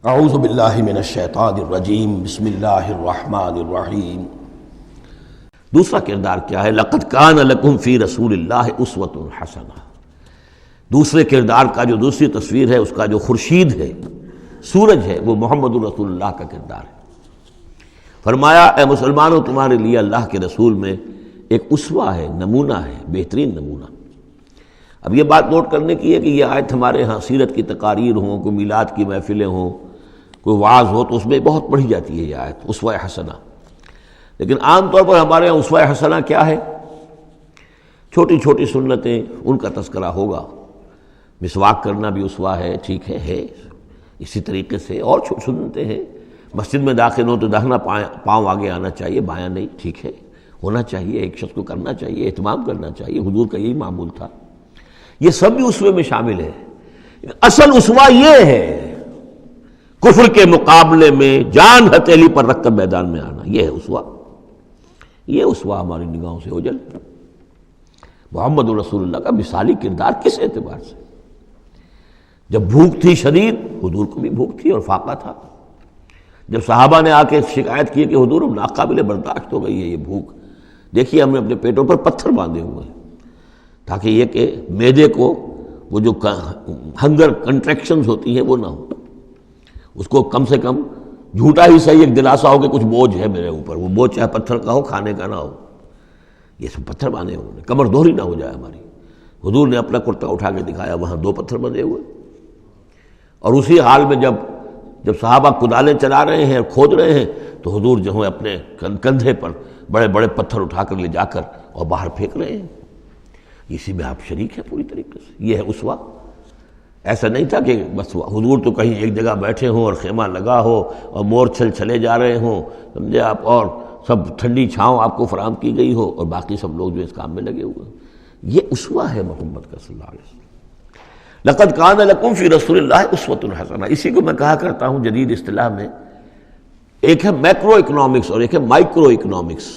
اعوذ باللہ من الشیطان الرجیم بسم اللہ الرحمن الرحیم۔ دوسرا کردار کیا ہے؟ لقد کان لکم فی رسول اللہ اسوۃ حسنہ۔ دوسرے کردار کا جو دوسری تصویر ہے، اس کا جو خورشید ہے، سورج ہے، وہ محمد الرسول اللہ کا کردار ہے۔ فرمایا اے مسلمانوں، تمہارے لیے اللہ کے رسول میں ایک اسوہ ہے، نمونہ ہے، بہترین نمونہ۔ اب یہ بات نوٹ کرنے کی ہے کہ یہ آیت ہمارے ہاں سیرت کی تقاریر ہوں، کوئی میلاد کی محفلیں ہوں، کوئی وعظ ہو، تو اس میں بہت پڑھی جاتی ہے یہ آیت اسوہ حسنہ۔ لیکن عام طور پر ہمارے ہاں اسوہ حسنہ کیا ہے؟ چھوٹی چھوٹی سنتیں، ان کا تذکرہ ہوگا۔ مسواک کرنا بھی اسوہ ہے، ٹھیک ہے۔ اسی طریقے سے اور سنتیں ہیں، مسجد میں داخل ہوں تو داہنا پاؤں آگے آنا چاہیے، بایاں نہیں، ٹھیک ہے، ہونا چاہیے، ایک شخص کو کرنا چاہیے، اہتمام کرنا چاہیے، حضور کا یہی معمول تھا۔ یہ سب بھی اسوے میں شامل ہے۔ اصل اسوہ یہ ہے کفر کے مقابلے میں جان ہتھیلی پر رکھ کر میدان میں آنا، یہ ہے اسوہ۔ یہ اسوہ ہماری نگاہوں سے اوجھل۔ محمد رسول اللہ کا مثالی کردار کس اعتبار سے؟ جب بھوک تھی شدید، حضور کو بھی بھوک تھی اور فاقہ تھا۔ جب صحابہ نے آ کے شکایت کی کہ حضور ناقابل برداشت ہو گئی ہے یہ بھوک، دیکھیے ہم نے اپنے پیٹوں پر پتھر باندھے ہوئے ہیں تاکہ یہ کہ معدے کو وہ جو ہنگر کنٹریکشنز ہوتی ہیں وہ نہ ہو، اس کو کم سے کم جھوٹا ہی صحیح ایک دلاسا ہو کہ کچھ بوجھ ہے میرے اوپر، وہ بوجھ چاہے پتھر کا ہو، کھانے کا نہ ہو۔ یہ سب پتھر باندھے ہوئے، کمر دوہری نہ ہو جائے ہماری۔ حضور نے اپنا کرتا اٹھا کے دکھایا، وہاں 2 پتھر بندھے ہوئے، اور اسی حال میں جب صحابہ کدالیں چلا رہے ہیں اور کھود رہے ہیں تو حضور جو ہے اپنے کندھے پر بڑے بڑے پتھر اٹھا کر لے جا کر اور باہر پھینک رہے ہیں۔ اسی میں آپ شریک ہیں پوری طریقے سے۔ یہ ہے اسوہ۔ ایسا نہیں تھا کہ بس حضور تو کہیں ایک جگہ بیٹھے ہوں اور خیمہ لگا ہو اور مورچھل چلے جا رہے ہوں، سمجھے آپ، اور سب ٹھنڈی چھاؤں آپ کو فراہم کی گئی ہو اور باقی سب لوگ جو اس کام میں لگے ہوئے ہیں۔ یہ اسوہ ہے محمد کا صلی اللہ علیہ وسلم۔ لقد کان لکم فی رسول اللہ اسوۃ حسنہ۔ اسی کو میں کہا کرتا ہوں جدید اصطلاح میں، ایک ہے میکرو اکنامکس اور ایک ہے مائکرو اکنامکس۔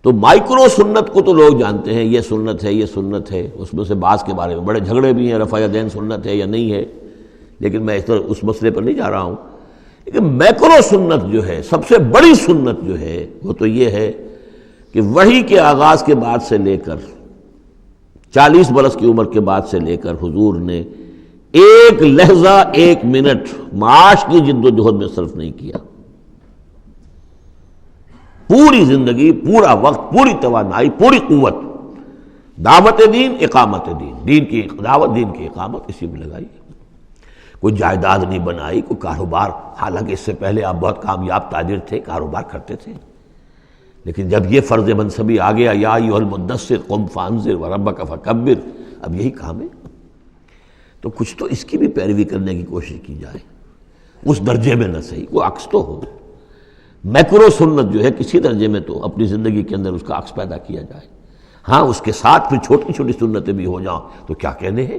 تو مائکرو سنت کو تو لوگ جانتے ہیں، یہ سنت ہے، یہ سنت ہے، اس میں سے بعض کے بارے میں بڑے جھگڑے بھی ہیں، رفع یدین سنت ہے یا نہیں ہے، لیکن میں اس مسئلے پر نہیں جا رہا ہوں۔ لیکن میکرو سنت جو ہے، سب سے بڑی سنت جو ہے، وہ تو یہ ہے کہ وحی کے آغاز کے بعد سے لے کر 40 برس کی عمر کے بعد سے لے کر حضور نے ایک لحظہ، ایک منٹ معاش کی جد و جہد میں صرف نہیں کیا۔ پوری زندگی، پورا وقت، پوری توانائی، پوری قوت دعوت دین، اقامت دین، دین کی دعوت، دین کی اقامت، اسی میں لگائی۔ کوئی جائیداد نہیں بنائی، کوئی کاروبار، حالانکہ اس سے پہلے آپ بہت کامیاب تاجر تھے، کاروبار کرتے تھے، لیکن جب یہ فرض منصبی آ گیا، یا ایھا المدثر قم فانذر وربک فکبر، اب یہی کام ہے، تو کچھ تو اس کی بھی پیروی کرنے کی کوشش کی جائے، اس درجے میں نہ صحیح، وہ عکس تو ہو۔ میکرو سنت جو ہے، کسی درجے میں تو اپنی زندگی کے اندر اس کا عکس پیدا کیا جائے۔ ہاں، اس کے ساتھ پھر چھوٹی چھوٹی سنتیں بھی ہو جاؤں تو کیا کہنے ہیں،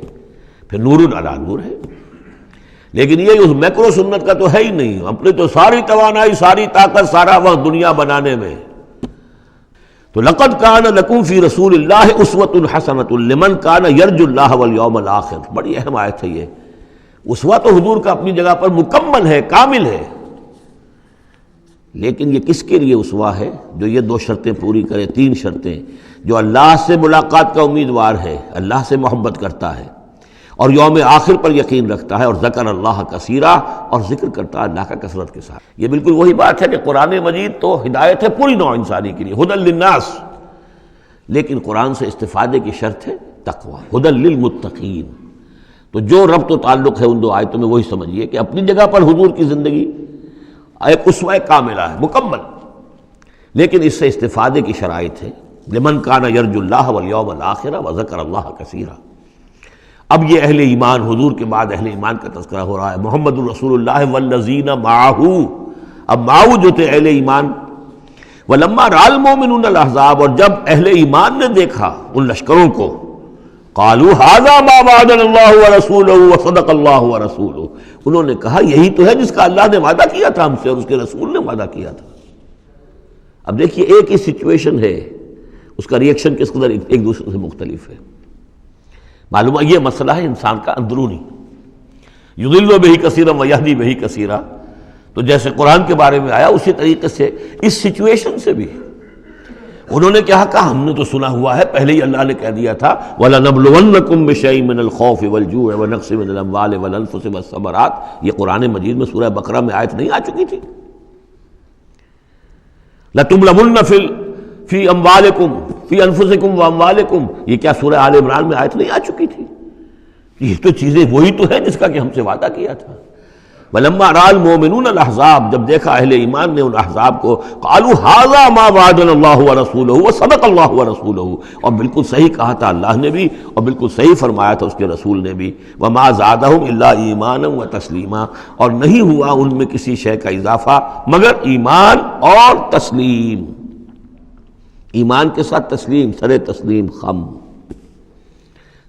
پھر نور علی نور ہے۔ لیکن یہ اس میکرو سنت کا تو ہے ہی نہیں، اپنے تو ساری توانائی، ساری طاقت، سارا وقت دنیا بنانے میں۔ تو لقد کان لکم فی رسول اللہ اسوۃ حسنۃ لمن کان یرجو اللہ والیوم الآخر۔ بڑی اہم آیت ہے یہ۔ اسوہ تو حضور کا اپنی جگہ پر مکمل ہے، کامل ہے، لیکن یہ کس کے لیے اسوہ ہے؟ جو یہ 2 شرطیں پوری کرے، 3 شرطیں، جو اللہ سے ملاقات کا امیدوار ہے، اللہ سے محبت کرتا ہے اور یوم آخر پر یقین رکھتا ہے، اور ذکر اللہ کثیرا، اور ذکر کرتا ہے اللہ کا کثرت کے ساتھ۔ یہ بالکل وہی بات ہے کہ قرآن مجید تو ہدایت ہے پوری نوع انسانی کے لیے، ھدی للناس، لیکن قرآن سے استفادے کی شرط ہے تقوی، ھدی للمتقین۔ تو جو ربط و تعلق ہے ان 2 آیتوں میں، وہی سمجھیے کہ اپنی جگہ پر حضور کی زندگی ایک اسوہ کاملہ ہے، مکمل، لیکن اس سے استفادے کی شرائط ہے، لمن کان یرجو اللہ والیوم الآخر وذکر اللہ کثیرا۔ اب یہ اہل ایمان، حضور کے بعد اہل ایمان کا تذکرہ ہو رہا ہے، محمد الرسول اللہ والذین معہ۔ اب معہ جو تھے اہل ایمان، ولما رأى المؤمنون الاحزاب، اور جب اہل ایمان نے دیکھا ان لشکروں کو، قالوا ھذا ما وعدنا اللہ ورسولہ وصدق اللہ ورسولہ، انہوں نے کہا یہی تو ہے جس کا اللہ نے وعدہ کیا تھا ہم سے اور اس کے رسول نے وعدہ کیا تھا۔ اب دیکھیے ایک ہی سچویشن ہے، اس کا ریئیکشن کس قدر ایک دوسرے سے مختلف ہے۔ معلوم ہے یہ مسئلہ ہے انسان کا اندرونی۔ یضل بہ کثیرا ویہدی بہ کثیرا، تو جیسے قرآن کے بارے میں آیا اسی طریقے سے اس سچویشن سے بھی انہوں نے کیا کہا؟ ہم نے تو سنا ہوا ہے، پہلے ہی اللہ نے کہہ دیا تھا وَلَنَبْلُوَنَّكُمْ بِشَيْءٍ مِّنَ الْخَوْفِ وَالْجُوعِ وَنَقْصٍ مِّنَ الْأَمْوَالِ وَالْأَنفُسِ وَالثَّمَرَاتِ، یہ قرآن مجید میں سورہ بقرہ میں آیت نہیں آ چکی تھی؟ لَتُبْلَوُنَّ فِي أَمْوَالِكُمْ فِي أَنفُسِكُمْ وَأَمْوَالِكُمْ، یہ کیا سورہ آل عمران میں آیت نہیں آ چکی تھی؟ یہ تو چیزیں وہی تو ہیں جس کا کہ ہم سے وعدہ کیا تھا۔ وَلَمَّا رَأَى الْمُؤْمِنُونَ الْأَحْزَابَ، جب دیکھا اہل ایمان نے ان احزاب کو، قالوا هذا ما وعدنا اللہ ورسولہ وصدق اللہ ورسولہ، اور بالکل صحیح کہا تھا اللہ نے بھی اور بالکل صحیح فرمایا تھا اس کے رسول نے بھی، وما زادہم الا ایمانا وتسلیما، اور نہیں ہوا ان میں کسی شے کا اضافہ مگر ایمان اور تسلیم، ایمان کے ساتھ تسلیم، سر تسلیم خم،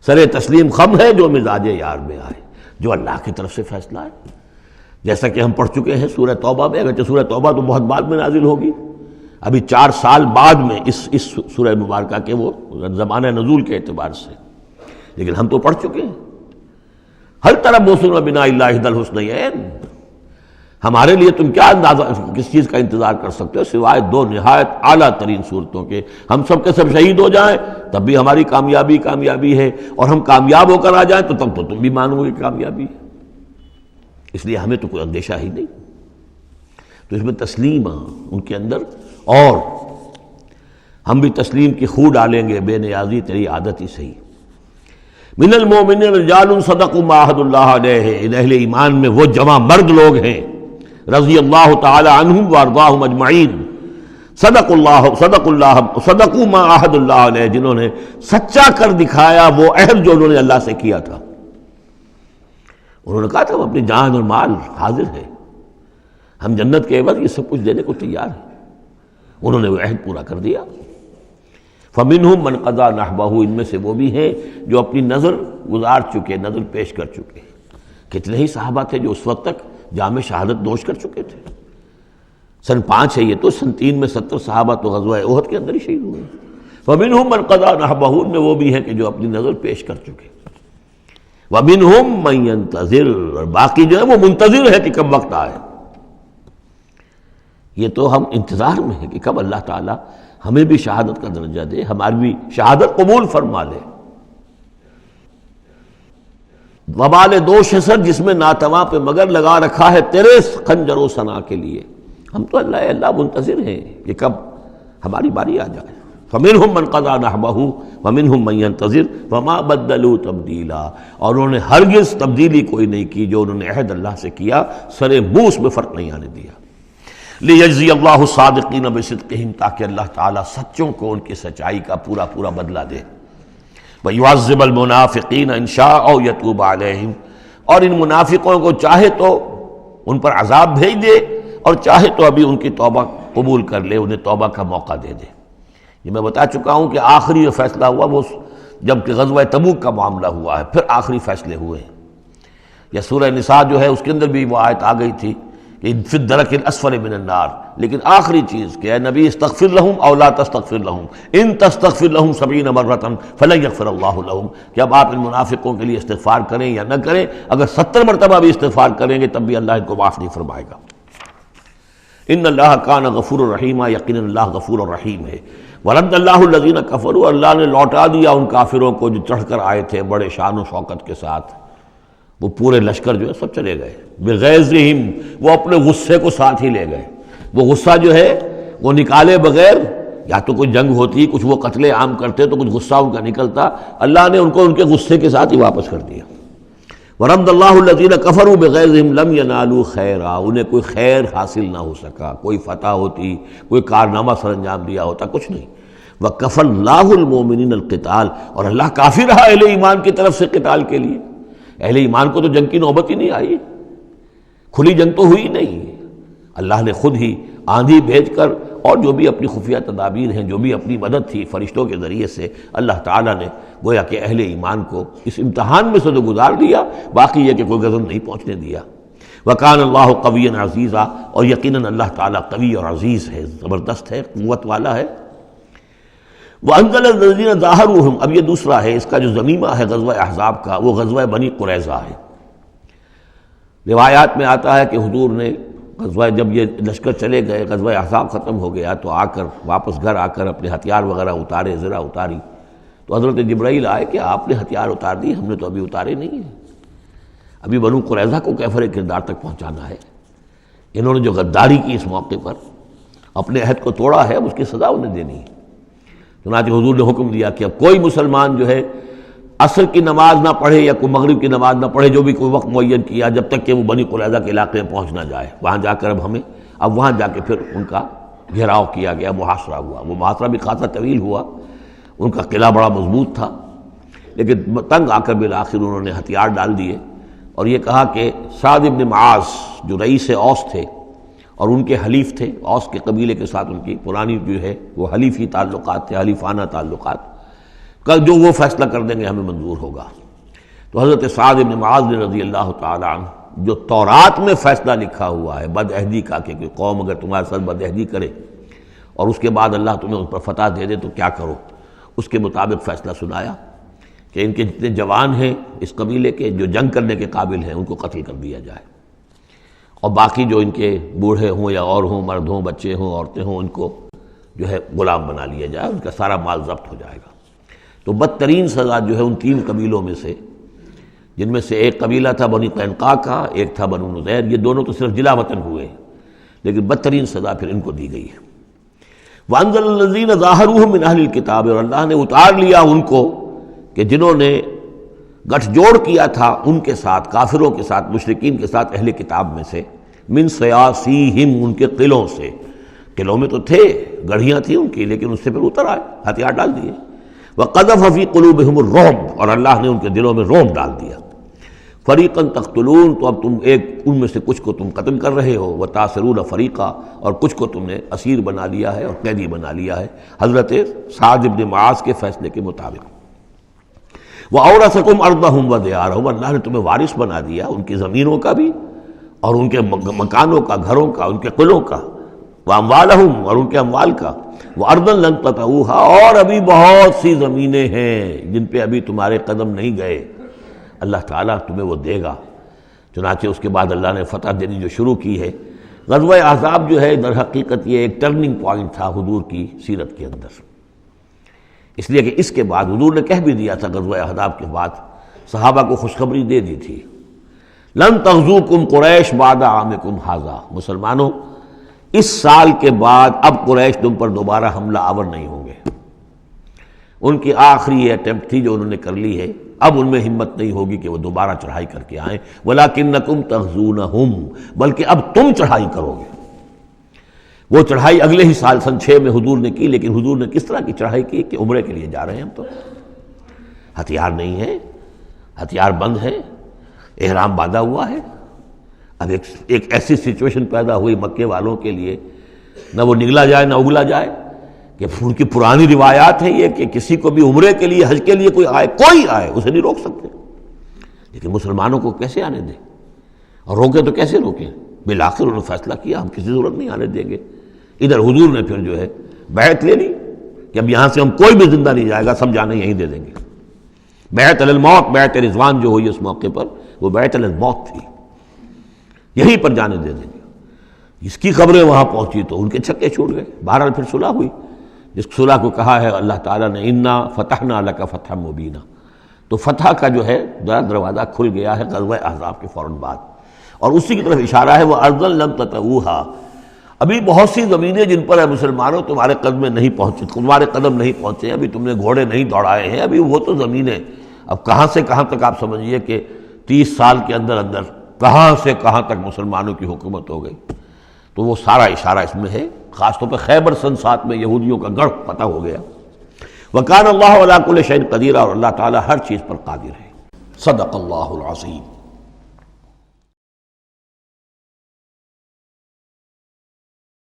سر تسلیم خم ہے جو مزاج یار میں آئے، جو اللہ کی طرف سے فیصلہ ہے، جیسا کہ ہم پڑھ چکے ہیں سورہ توبہ میں، اگرچہ سورہ توبہ تو بہت بعد میں نازل ہوگی، ابھی 4 سال بعد میں اس سورہ مبارکہ کے وہ زمانہ نزول کے اعتبار سے، لیکن ہم تو پڑھ چکے ہیں ہل تربصون بنا الا احدی الحسنیین، ہمارے لیے تم کیا اندازہ کس چیز کا انتظار کر سکتے ہو سوائے 2 نہایت اعلیٰ ترین صورتوں کے، ہم سب کے سب شہید ہو جائیں تب بھی ہماری کامیابی ہے، اور ہم کامیاب ہو کر آ جائیں تو تب تو تم بھی مانو گے کامیابی ہے، اس لیے ہمیں تو کوئی اندیشہ ہی نہیں۔ تو اس میں تسلیم ان کے اندر، اور ہم بھی تسلیم کی خو ڈالیں گے، بے نیازی تیری عادت ہی صحیح۔ من المؤمنین رجال صدقوا ما عاہدوا اللہ علیہ، اہل ایمان میں وہ جمع مرد لوگ ہیں رضی اللہ تعالی عنہم وارضاہم اجمعین، صدقوا ما عاہدوا اللہ علیہ، جنہوں نے سچا کر دکھایا وہ عہد جو انہوں نے اللہ سے کیا تھا۔ انہوں نے کہا تھا وہ اپنی جان اور مال حاضر ہے، ہم جنت کے عوض یہ سب کچھ دینے کو تیار ہیں، انہوں نے وہ عہد پورا کر دیا۔ فَمِنْهُمْ مَنْ قَضَى نَحْبَهُ، ان میں سے وہ بھی ہیں جو اپنی نظر گزار چکے، نظر پیش کر چکے۔ کتنے ہی صحابہ تھے جو اس وقت تک جام شہادت نوش کر چکے تھے، سن 5 ہے یہ تو، سن 3 میں 70 صحابہ تو غزوہ احد کے اندر ہی شہید ہوئے۔ فَمِنْهُمْ مَنْ قَضَى نَحْبَهُ، ان میں وہ بھی ہیں کہ جو اپنی نظر پیش کر چکے۔ وَمِنْهُمْ مَنْ يَنْتَظِرُ، اور باقی جو ہے وہ منتظر ہے کہ کب وقت آئے۔ یہ تو ہم انتظار میں ہیں کہ کب اللہ تعالیٰ ہمیں بھی شہادت کا درجہ دے، ہماری بھی شہادت قبول فرما لے۔ وبال دوش ہے سر جس میں ناتواں پہ مگر لگا رکھا ہے تیرے خنجر و ثنا کے لیے، ہم تو اللہ منتظر ہیں کہ کب ہماری باری آ جائے۔ فَمِنْهُمْ مَنْ قَضَى نَحْبَهُ وَمِنْهُمْ مَنْ يَنْتَظِرُ وَمَا بَدَّلُوا تَبْدِيلًا، اور انہوں نے ہرگز تبدیلی کوئی نہیں کی جو انہوں نے عہد اللہ سے کیا، سر بوس میں فرق نہیں آنے دیا۔ لِيَجْزِيَ اللَّهُ الصَّادِقِينَ بِصِدْقِهِمْ، تاکہ اللہ تعالیٰ سچوں کو ان کی سچائی کا پورا بدلہ دے۔ وَيُعَذِّبَ الْمُنَافِقِينَ إِن شَاءَ أَوْ يَتُوبَ عَلَيْهِمْ، اور ان منافقوں کو چاہے تو ان پر عذاب بھیج دے، اور چاہے تو ابھی ان کی توبہ قبول کر لے، انہیں توبہ کا موقع دے دے۔ یہ میں بتا چکا ہوں کہ آخری جو فیصلہ ہوا وہ جب کہ غزوہ تبوک کا معاملہ ہوا ہے، پھر آخری فیصلے ہوئے ہیں۔ یا سورہ نساء جو ہے اس کے اندر بھی وہ آیت آ گئی تھی کہ فی الدرک الاسفل من النار، لیکن آخری چیز کہ اے نبی استغفر لہم او لا تستغفر لہم ان تستغفر لہم 70 مرۃ فلن یغفر اللہ لہم، کہ اب آپ ان منافقوں کے لیے استغفار کریں یا نہ کریں، اگر 70 مرتبہ بھی استغفار کریں گے تب بھی اللہ ان کو معاف نہیں فرمائے گا۔ ان اللہ کان غفور الرحیم، یقیناً اللہ غفور الرحیم ہے۔ ورد اللہ الذین کفروا، اللہ نے لوٹا دیا ان کافروں کو جو چڑھ کر آئے تھے بڑے شان و شوکت کے ساتھ، وہ پورے لشکر جو ہے سب چلے گئے، بغیظہم، وہ اپنے غصے کو ساتھ ہی لے گئے۔ وہ غصہ جو ہے وہ نکالے بغیر، یا تو کوئی جنگ ہوتی، کچھ وہ قتل عام کرتے تو کچھ غصہ ان کا نکلتا، اللہ نے ان کو ان کے غصے کے ساتھ ہی واپس کر دیا۔ ورد اللہ الذین کفروا بغیظہم لم ینالوا خیرا، انہیں کوئی خیر حاصل نہ ہو سکا، کوئی فتح ہوتی، کوئی کارنامہ سر انجام دیا ہوتا، کچھ نہیں۔ وکفى اللہ المؤمنین القتال، اور اللہ کافی رہا اہل ایمان کی طرف سے قتال کے لیے۔ اہل ایمان کو تو جنگ کی نوبت ہی نہیں آئی، کھلی جنگ تو ہوئی نہیں، اللہ نے خود ہی آندھی بھیج کر اور جو بھی اپنی خفیہ تدابیر ہیں، جو بھی اپنی مدد تھی فرشتوں کے ذریعے سے، اللہ تعالیٰ نے گویا کہ اہل ایمان کو اس امتحان میں سے تو گزار دیا، باقی یہ کہ کوئی غضب نہیں پہنچنے دیا۔ وَكَانَ اللَّهُ قَوِيًّا عَزِيزًا، اور یقیناً اللہ تعالیٰ قوی اور عزیز ہے، زبردست ہے، قوت والا ہے۔ وَأَنزَلَ الَّذِينَ ظَاهَرُوهُمْ، اب یہ دوسرا ہے، اس کا جو ضمیمہ ہے غزوہ احزاب کا، وہ غزوہ بنی قریظہ ہے۔ روایات میں آتا ہے کہ حضور نے غزوہ، جب یہ لشکر چلے گئے، غزوہ احزاب ختم ہو گیا، تو آ کر واپس گھر آ کر اپنے ہتھیار وغیرہ اتارے، زرہ اتاری، تو حضرت جبرائیل آئے کہ آپ نے ہتھیار اتار دی، ہم نے تو ابھی اتارے نہیں ہیں، ابھی بنو قریظہ کو کیفر کردار تک پہنچانا ہے، انہوں نے جو غداری کی اس موقع پر، اپنے عہد کو توڑا ہے، اس کی سزا انہیں دینی ہے۔ چنانچہ حضور نے حکم دیا کہ اب کوئی مسلمان جو ہے عصر کی نماز نہ پڑھے یا کوئی مغرب کی نماز نہ پڑھے، جو بھی کوئی وقت معین کیا، جب تک کہ وہ بنی قریظہ کے علاقے میں پہنچ نہ جائے۔ وہاں جا کر اب وہاں جا کے پھر ان کا گھیراؤ کیا گیا، محاصرہ ہوا۔ وہ محاصرہ بھی خاصا طویل ہوا، ان کا قلعہ بڑا مضبوط تھا، لیکن تنگ آ کر بالآخر انہوں نے ہتھیار ڈال دیے، اور یہ کہا کہ سعد بن معاذ جو رئیس اوس تھے اور ان کے حلیف تھے، اوس کے قبیلے کے ساتھ ان کی پرانی جو ہے وہ حلیفی تعلقات تھے، حلیفانہ تعلقات، کل جو وہ فیصلہ کر دیں گے ہمیں منظور ہوگا۔ تو حضرت سعد بن معاذ رضی اللہ تعالی عنہ، جو تورات میں فیصلہ لکھا ہوا ہے بد عہدی کا، کہ قوم اگر تمہارے ساتھ بد عہدی کرے اور اس کے بعد اللہ تمہیں ان پر فتح دے دے تو کیا کرو، اس کے مطابق فیصلہ سنایا کہ ان کے جتنے جوان ہیں اس قبیلے کے، جو جنگ کرنے کے قابل ہیں، ان کو قتل کر دیا جائے، اور باقی جو ان کے بوڑھے ہوں یا اور ہوں، مرد ہوں، بچے ہوں، عورتیں ہوں، ان کو جو ہے غلام بنا لیا جائے، ان کا سارا مال ضبط ہو جائے گا۔ تو بدترین سزا جو ہے ان تین قبیلوں میں سے، جن میں سے ایک قبیلہ تھا بنی قینقاع کا، ایک تھا بنو نذیر، یہ دونوں تو صرف جلا وطن ہوئے ہیں، لیکن بدترین سزا پھر ان کو دی گئی ہے۔ وَأَنزَلَ الَّذِينَ ظَاهَرُوهُم مِّنْ أَهْلِ الْكِتَابِ، اور اللہ نے اتار لیا ان کو کہ جنہوں نے گٹھ جوڑ کیا تھا ان کے ساتھ، کافروں کے ساتھ، مشرکین کے ساتھ، اہل کتاب میں سے، من سیاسیہم، ان کے قلعوں سے، قلعوں میں تو تھے، گڑھیاں تھیں ان کی، لیکن اس سے پھر اتر آئے، ہتھیار ڈال دیے۔ وَقَذَفَ فِي قُلُوبِهِمُ الرُّعْبَ، اور اللہ نے ان کے دلوں میں رعب ڈال دیا۔ فَرِيقًا تَقْتُلُونَ، تو اب تم ایک ان میں سے کچھ کو تم قتل کر رہے ہو، وَتَأْسِرُونَ فَرِيقًا، اور کچھ کو تم نے اسیر بنا لیا ہے اور قیدی بنا لیا ہے، حضرت سعد بن معاذ کے فیصلے کے مطابق۔ وَأَوْرَثَكُمْ أَرْضَهُمْ وَدِيَارَهُمْ، اللہ نے تمہیں وارث بنا دیا ان کی زمینوں کا بھی اور ان کے مکانوں کا، گھروں کا، ان کے قلعوں کا، وَأَمْوَالَهُمْ، اور ان کے اموال کا، وَأَرْضًا لَّن تَطَئُوهَا، اور ابھی بہت سی زمینیں ہیں جن پہ ابھی تمہارے قدم نہیں گئے، اللہ تعالیٰ تمہیں وہ دے گا۔ چنانچہ اس کے بعد اللہ نے فتح دینی جو شروع کی ہے۔ غزوہ احزاب جو ہے در حقیقت یہ ایک ٹرننگ پوائنٹ تھا حضور کی سیرت کے اندر، اس لیے کہ اس کے بعد حضور نے کہہ بھی دیا تھا، غزوہ احزاب کے بعد صحابہ کو خوشخبری دے دی تھی، لن تغزوکم قریش بعد عامکم ھذا، مسلمانوں اس سال کے بعد اب قریش تم پر دوبارہ حملہ آور نہیں ہوں گے۔ ان کی آخری یہ اٹیمپٹ تھی جو انہوں نے کر لی ہے، اب ان میں ہمت نہیں ہوگی کہ وہ دوبارہ چڑھائی کر کے آئیں، وَلَٰكِنَّكُمْ تَغْزُونَهُمْ، بلکہ اب تم چڑھائی کرو گے۔ وہ چڑھائی اگلے ہی سال سن 6 میں حضور نے کی، لیکن حضور نے کس طرح کی چڑھائی کی کہ عمرے کے لیے جا رہے ہیں ہم، تو ہتھیار نہیں ہے، ہتھیار بند ہے، احرام باندھا ہوا ہے۔ اب ایک ایسی سچویشن پیدا ہوئی مکے والوں کے لیے، نہ وہ نگلا جائے نہ اگلا جائے، کہ ان کی پرانی روایات ہیں یہ کہ کسی کو بھی عمرے کے لیے، حج کے لیے کوئی آئے اسے نہیں روک سکتے، لیکن مسلمانوں کو کیسے آنے دیں، اور روکے تو کیسے روکیں؟ بالآخر انہوں نے فیصلہ کیا ہم کسی ضرورت نہیں آنے دیں گے۔ ادھر حضور نے پھر جو ہے بیعت لے لی کہ اب یہاں سے ہم کوئی بھی زندہ نہیں جائے گا، سب جانے یہیں دے دیں گے۔ بیعت علی الموت، بیعت رضوان جو ہوئی اس موقع پر، وہ بیعت علی الموت تھی، یہیں پر جانے دے دیں گے۔ جس کی خبریں وہاں پہنچی تو ان کے چھکے چھوٹ گئے۔ بہرحال پھر صلح ہوئی، جس صلح کو کہا ہے اللہ تعالیٰ نے انا فتحنا لک فتحا مبینا، تو فتح کا جو ہے دروازہ کھل گیا ہے غزوہ احزاب کے فوراً بعد، اور اسی کی طرف اشارہ ہے وہ ارضا لم تطئوہا، ابھی بہت سی زمینیں جن پر مسلمانوں تمہارے قدم نہیں پہنچے، ابھی تم نے گھوڑے نہیں دوڑائے ہیں، ابھی وہ تو زمینیں اب کہاں سے کہاں تک آپ سمجھیے کہ 30 سال کے اندر کہاں سے کہاں تک مسلمانوں کی حکومت ہو گئی۔ تو وہ سارا اشارہ اس میں ہے، خاص طور پہ خیبر سن 7 میں یہودیوں کا گڑھ فتح ہو گیا۔ وَكَانَ اللَّهُ عَلَىٰ كُلِّ شَيْءٍ قَدِيرًا، اور اللہ تعالیٰ ہر چیز پر قادر ہے۔ صدق اللہ العظیم۔